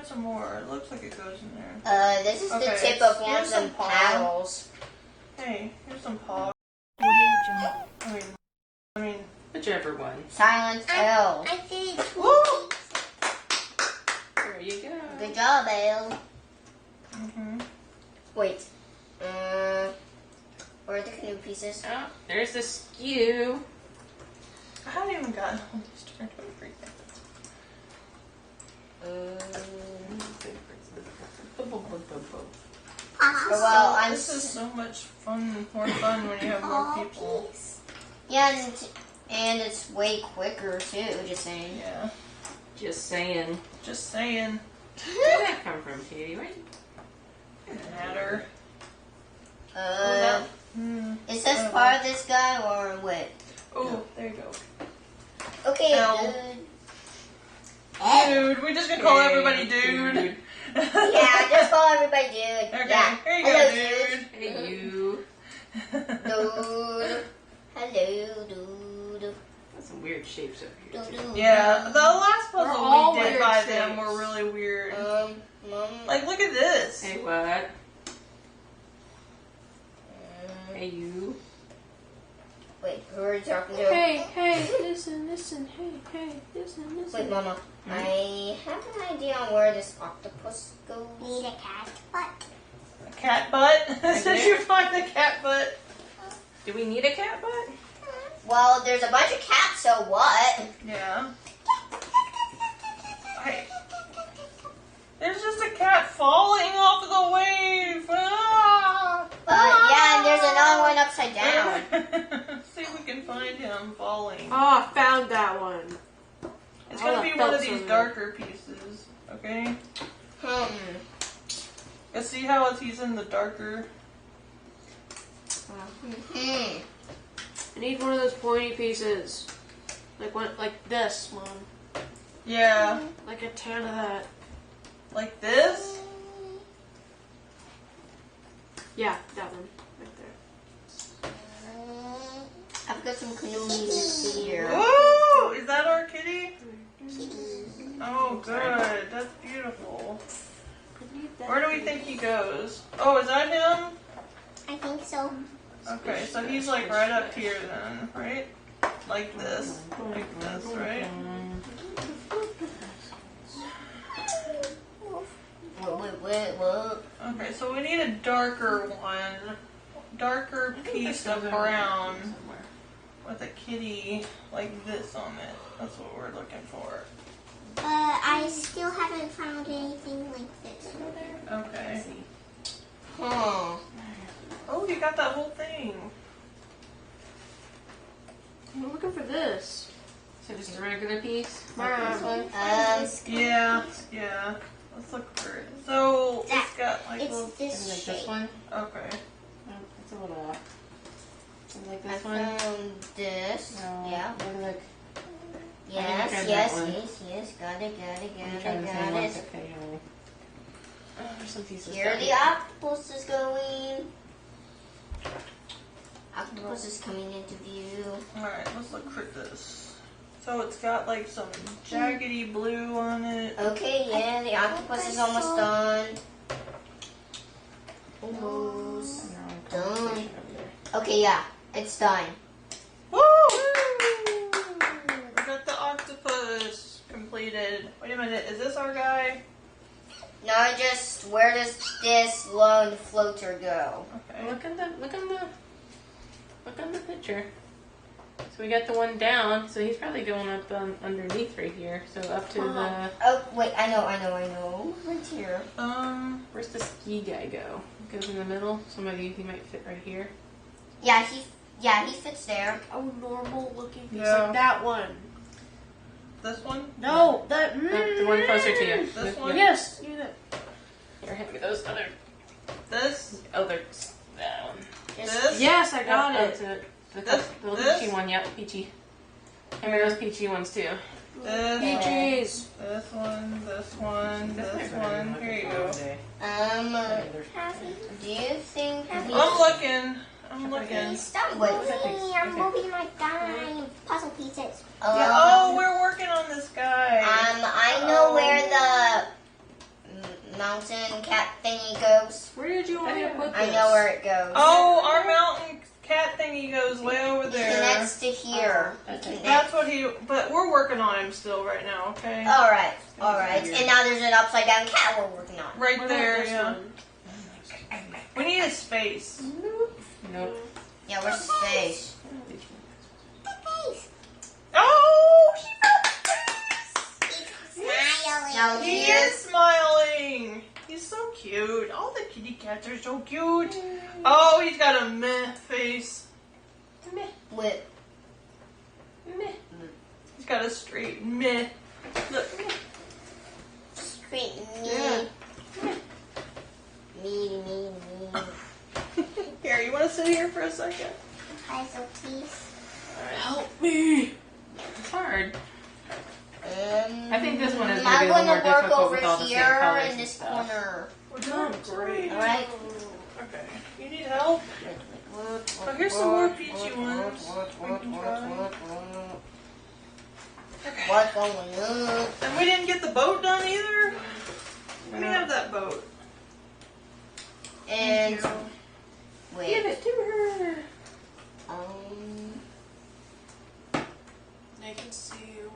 some more. It looks like it goes in there. This is the tip of one of them paddles. Hey, here's some paw. I mean, whichever one. Silent L. I did. woo! There you go. Good job, Elle. Wait. Where are the canoe pieces? Oh, there's the skew. I haven't even gotten all these turned over yet. This is so much fun, more fun when you have more people. Yeah, and it's way quicker too, just saying. Yeah. Just saying. Just saying. Where did that come from, Katie? Right? Doesn't matter. Is this part of this guy or what? Oh, there you go. Okay, dude. We're just gonna call everybody dude. Yeah, just call everybody dude. Okay, yeah. here you go, dude. Hey, you. Dude. Hello, dude. That's some weird shapes up here. Too. Yeah, the last puzzle we did by shapes. them were really weird. Like, look at this. Hey, what? Hey, you. Wait, who are you talking to? Hey, listen, hey, listen. Wait, Mama. I have an idea on where this octopus goes. Need a cat butt. A cat butt? Did you find the cat butt? Do we need a cat butt? Well, there's a bunch of cats, so what? Yeah. Hey. There's just a cat falling off of the wave. Ah! Yeah, and there's another one upside down. See if we can find him falling. Oh, I found that one. It's gonna be one of these darker pieces, okay? You see how he's in the darker? I need one of those pointy pieces. Like this one. Yeah. Like a tan of that. Like this? Yeah, that one. Right there. I've got some canoe pieces here. Ooh! Is that our kitty? Oh, good. That's beautiful. Where do we think he goes? Oh, is that him? I think so. Okay, so he's like right up here then, right? Like this. Like this, right? What? Okay, so we need a darker one. Darker piece of brown with a kitty like this on it. That's what we're looking for. I still haven't found anything like this. Okay. Huh. Oh, you got that whole thing. I'm looking for this. So this is a regular piece? Yeah. Let's look for it. So it's got like It's little, this Like shape. this one? okay. It's a little off. Like I this one? found this. No, Yeah. Look. Yes. Got it. Okay, honey. Oh, there's some pieces. Here the octopus is going. Octopus is coming into view. Alright, let's look for this. So it's got like some jaggedy blue on it. Okay, yeah, the octopus is almost done. Almost done. Okay, yeah, it's done. Woo! We got the octopus completed. Wait a minute, is this our guy? Now just, where does this lone floater go? Okay. Look on the picture. So we got the one down, so he's probably going up underneath right here. So up to the... Oh, wait, I know. Right here. Where's the ski guy go? Goes in the middle, so maybe he might fit right here. Yeah, he fits there. Oh, normal looking piece. Yeah. Like that one. This one? No, the one closer to you. This one? Yes, you that. Here, hand me those other... This? Oh, they're... That one. This? Yes, I got Yep, it. that's The little This? peachy one, yep, peachy. Hand me those peachy ones too. This? Peaches! This one. Here you go. Do you think... I'm looking. Stop moving. I'm moving my dime puzzle pieces. Yeah, oh, we're working on this guy. I know where mountain cat thingy goes? Where did you want me to put this? I know where it goes. Oh, our mountain cat thingy goes way over It there. connects to here. That's what he. But we're working on him still right now. Okay. Alright. And now there's an upside down cat we're working on. Right What there. about this Yeah. one? We need his face. Nope. Yeah, where's his face? Oh, she found Now He here. is smiling. He's so cute. All the kitty cats are so cute. Oh, he's got a meh face. With He's got a straight meh. Look. straight Yeah. me. Here, you want to sit here for a second? Puzzle piece. Help me. It's hard. I think this one is going to I'm be a little going more to work difficult over with all the same here colors in and this stuff. corner. We're doing great. Alright? Okay. You need help? Oh, here's some more peachy ones. We can try. What's going on? And we didn't get the boat done either. Let me have that boat. And Thank you. wait. Give it to her. They can see you.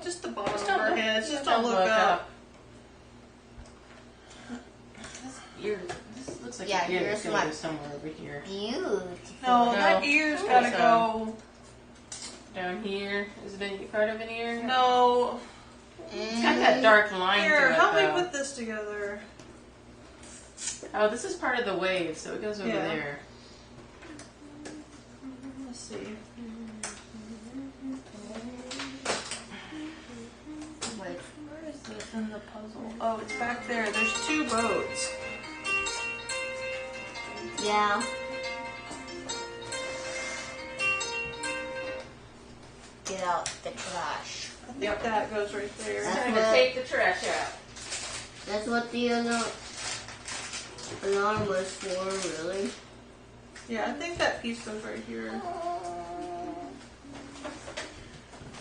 Just the bottom Just of don't her look- head. Just just don't look up. This looks like Yeah, your ear here's is going to my- go somewhere over here. Beautiful. No, that No. ear's Oh, gotta so- go. Down here. Is it any part of an ear? No. It's got that dark line Here, to it, help me though. put this together. Oh, this is part of the wave, so it goes over Yeah. there. Let's see. Wait. Where is this in the puzzle? Oh, it's back there. There's two boats. Yeah. Get out the trash. I think that goes right there. That's Time what- to take the trash out. That's what the alarm was for, really. Yeah, I think that piece goes right here.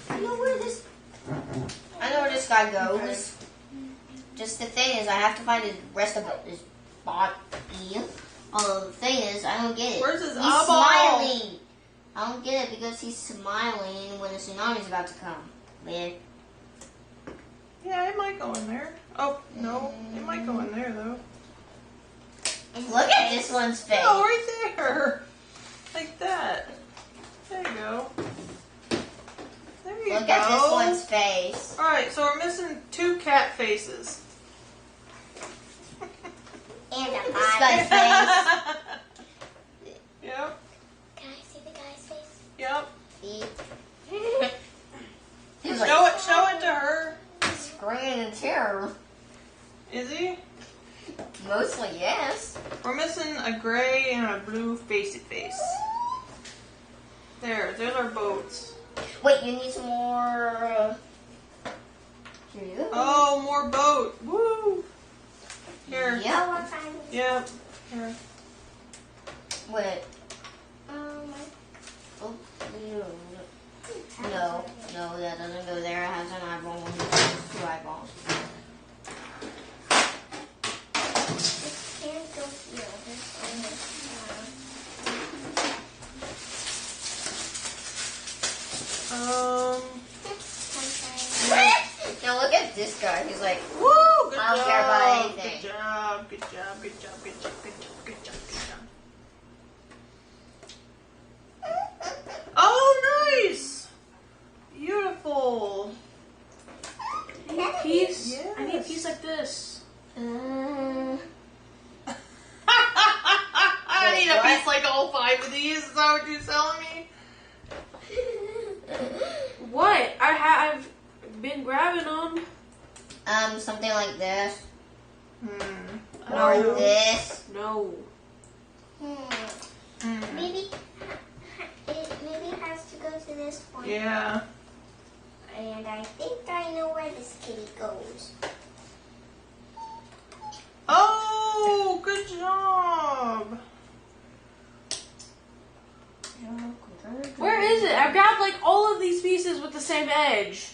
I know where this guy goes. Okay. Just the thing is, I have to find the rest of his body. The thing is, I don't get it. Where's his He's eyeball? smiling. I don't get it because he's smiling when the tsunami's about to come. Man. Yeah, it might go in there. Oh, no. It might go in there, though. Look at this one's face. Oh, right there. Like that. There you go. There you Look go. at this one's face. Alright, so we're missing two cat faces. And a This body. guy's face. Yep, Can I see the guy's face? yep. He's like Show it to her. screaming in terror. Is he? Mostly, yes. We're missing a gray and a blue facey face. There's our boats. Wait, you need some more. Here you go. Oh, more boat. Woo! Here. Yep. Oh, I'm fine. Yep. Here. Wait. Um, Oh, no, that doesn't go there. It has an eyeball. Two eyeballs. this can't go here. This Now look at this guy. He's like, Woo! Good I don't job. care about anything. Good job. Good job. Good job. Good job. Good job. Good job. Good job. Oh, nice! Beautiful. I need a piece. Yes. I need a piece like this. I need a what? piece like all 5 of these. Is that what you're telling me? What? I've been grabbing them. Something like this. I Or don't know. this. No. Maybe it has to go to this one. Yeah. And I think I know where this kitty goes. Oh, good job. Where is it? I grabbed like all of these pieces with the same edge.